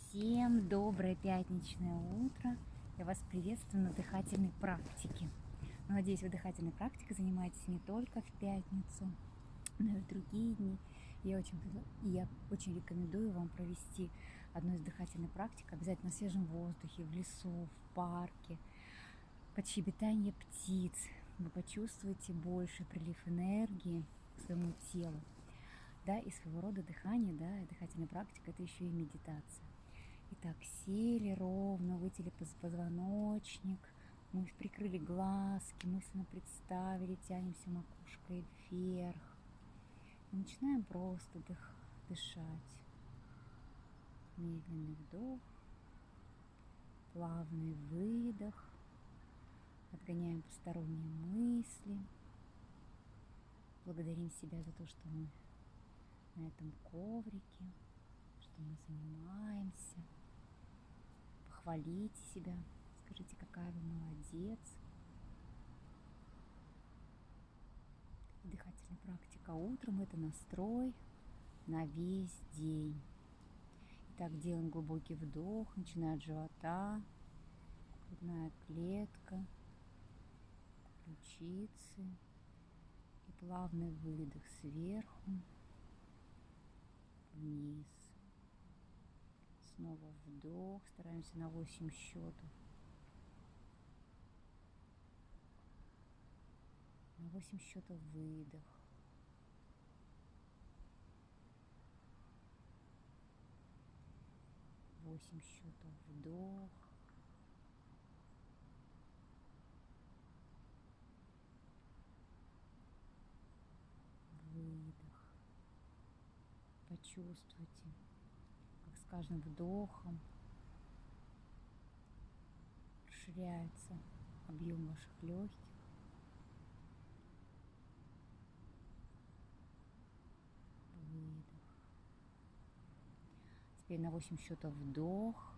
Всем доброе пятничное утро! Я вас приветствую на дыхательной практике. Надеюсь, вы дыхательной практикой занимаетесь не только в пятницу, но и в другие дни. Я очень рекомендую вам провести одну из дыхательных практик обязательно на свежем воздухе, в лесу, в парке, под щебетание птиц. Вы почувствуете больше прилив энергии к своему телу. Да, и своего рода дыхание, да, и дыхательная практика – это еще и медитация. Итак, сели ровно, вытянули позвоночник, мы прикрыли глазки, мысленно представили, тянемся макушкой вверх. И начинаем просто дышать. Медленный вдох, плавный выдох. Отгоняем посторонние мысли. Благодарим себя за то, что мы на этом коврике, что мы занимаемся. Похвалите себя, скажите, какая вы молодец. Дыхательная практика утром – это настрой на весь день. Итак, делаем глубокий вдох, начиная от живота, грудная клетка, ключицы и плавный выдох сверху вниз. Снова вдох, стараемся на 8 счетов. На 8 счетов выдох. 8 счетов вдох. Выдох. Почувствуйте, как с каждым вдохом расширяется объем ваших легких. Выдох. Теперь на 8 счетов вдох.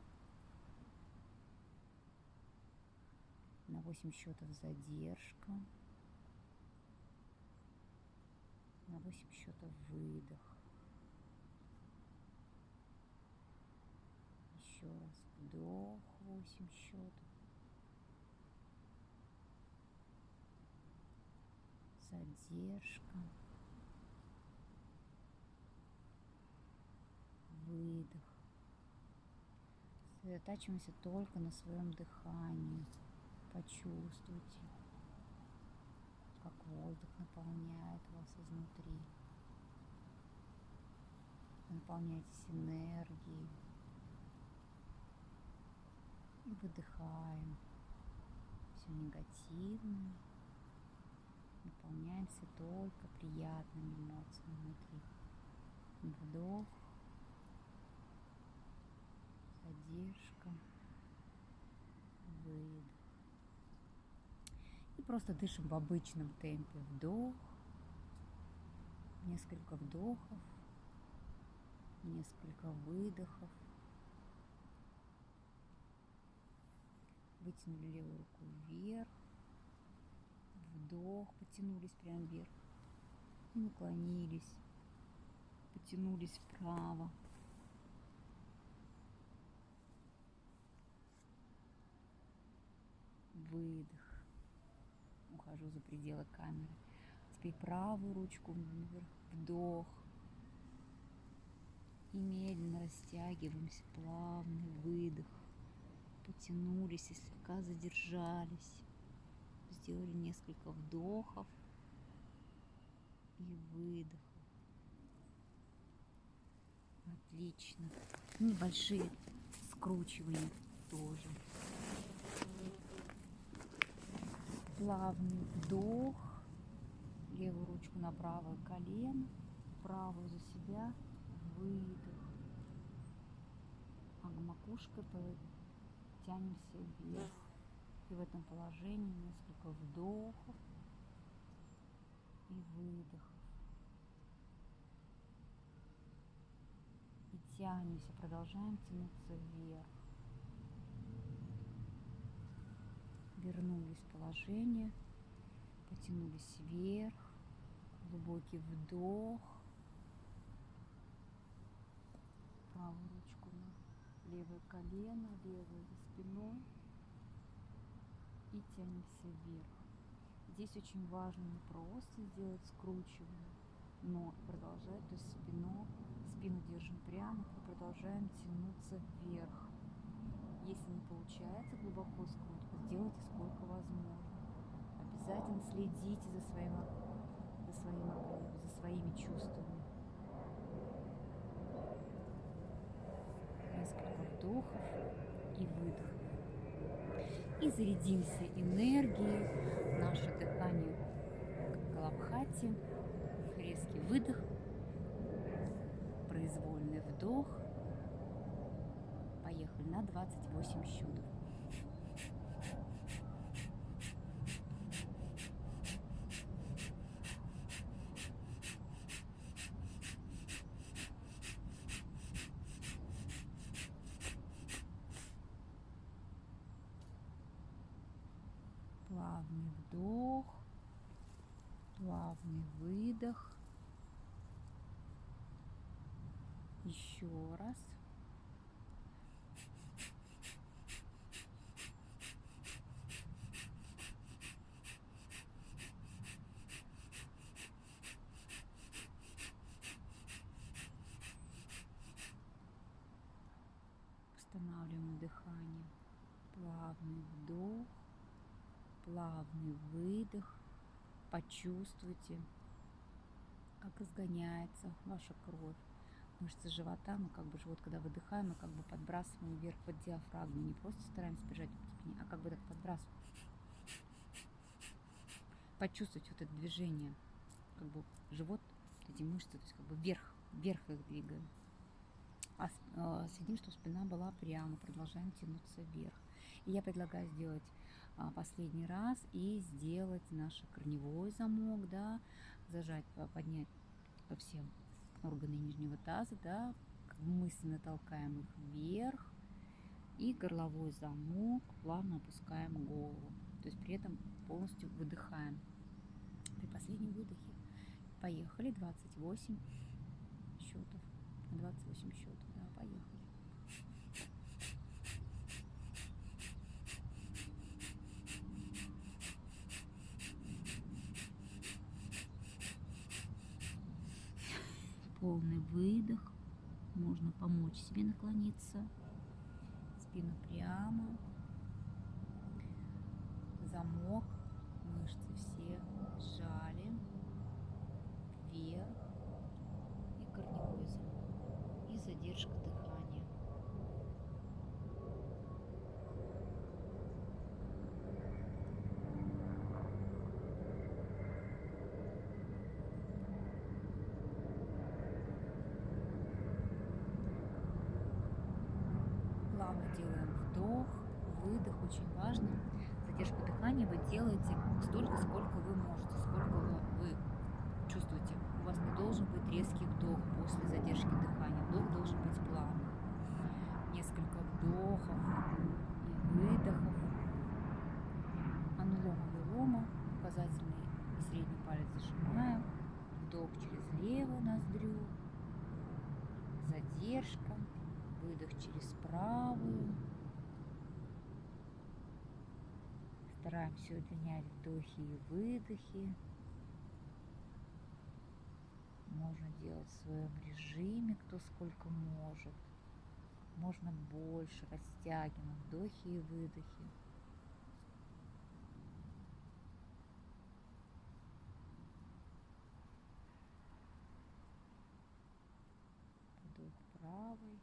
На 8 счетов задержка. На 8 счетов выдох. Еще раз вдох, 8 счетов. Задержка. Выдох. Сосредотачиваемся только на своем дыхании. Почувствуйте, как воздух наполняет вас изнутри. Вы наполняетесь энергией. И выдыхаем все негативное. Наполняемся только приятными эмоциями внутри. Вдох. Задержка. Выдох. И просто дышим в обычном темпе. Вдох. Несколько вдохов. Несколько выдохов. Вытянули левую руку вверх. Вдох. Потянулись прямо вверх. И наклонились. Потянулись вправо. Выдох. Ухожу за пределы камеры. Теперь правую ручку вверх. Вдох. И медленно растягиваемся. Плавный выдох. Потянулись и слегка задержались. Сделали несколько вдохов и выдохов. Отлично. Небольшие скручивания тоже. Плавный вдох. Левую ручку на правое колено. Правую за себя. Выдох. А макушкой тянемся вверх. И в этом положении несколько вдохов и выдохов. И тянемся, продолжаем тянуться вверх. Вернулись в положение, потянулись вверх. Глубокий вдох. Правую ручку Левое колено, левое за спиной. И тянемся вверх. Здесь очень важно не просто сделать скручивание, но продолжать, то есть спину держим прямо и продолжаем тянуться вверх. Если не получается глубоко скрутку, сделайте сколько возможно. Обязательно следите за своими чувствами. Несколько вдохов и выдохов. И зарядимся энергией. Наше дыхание как Калабхати. Резкий выдох, произвольный вдох. Поехали на 28 счетов. Плавный вдох, плавный выдох. Еще раз. Восстанавливаем дыхание. Плавный вдох, плавный выдох. Почувствуйте, как изгоняется ваша кровь. Мышцы живота, мы как бы живот, когда выдыхаем, мы как бы подбрасываем вверх под диафрагму. Не просто стараемся держать по спине, а как бы так подбрасываем. Почувствуйте вот это движение, как бы живот, эти мышцы, то есть как бы вверх их двигаем. Следим, чтобы спина была прямо, продолжаем тянуться вверх. И я предлагаю сделать последний раз и сделать наш корневой замок, да, зажать, поднять по всем органы нижнего таза, да, мысленно толкаем их вверх, и горловой замок, плавно опускаем голову, то есть при этом полностью выдыхаем. При последнем выдохе поехали, 28 счетов, 28 счетов, да, поехали. Полный выдох. Можно помочь себе наклониться. Спину прямо. Замок. Мышцы все сжали. Вверх. И корневой замок. И задержка дыхания. Плавно делаем вдох, выдох, очень важно. Задержку дыхания вы делаете столько, сколько вы можете, сколько вы чувствуете. У вас не должен быть резкий вдох после задержки дыхания. Вдох должен быть плавным. Несколько вдохов и выдохов. Анулома вилома, указательный и средний палец зажимаем. Вдох через левую ноздрю. Задержка. Выдох через правую. Стараемся удлинять вдохи и выдохи. Можно делать в своем режиме, кто сколько может. Можно больше, растягиваем вдохи и выдохи. Вдох правый,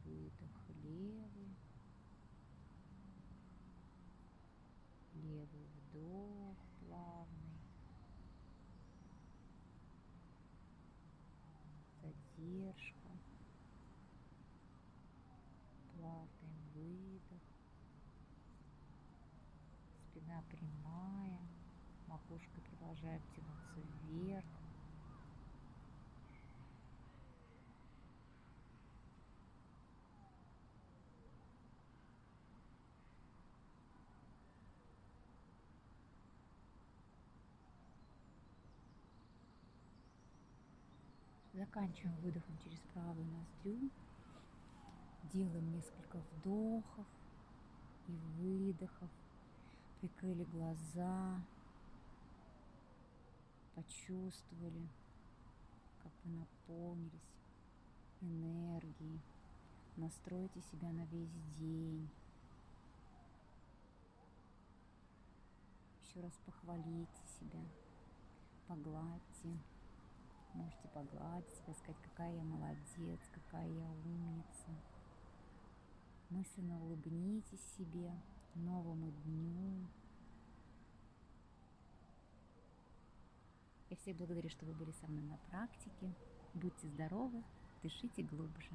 выдох левый. Левый вдох плавный. Задержка. Плавный выдох. Спина прямая. Макушкой продолжаем тянуться вверх. Заканчиваем выдохом через правую ноздрю. Делаем несколько вдохов и выдохов. Прикрыли глаза. Почувствовали, как вы наполнились энергией. Настройте себя на весь день. Еще раз похвалите себя. Погладьте. Можете погладить себя, сказать, какая я молодец, какая я умница. Мысленно улыбнитесь себе, новому дню. Я всех благодарю, что вы были со мной на практике. Будьте здоровы, дышите глубже.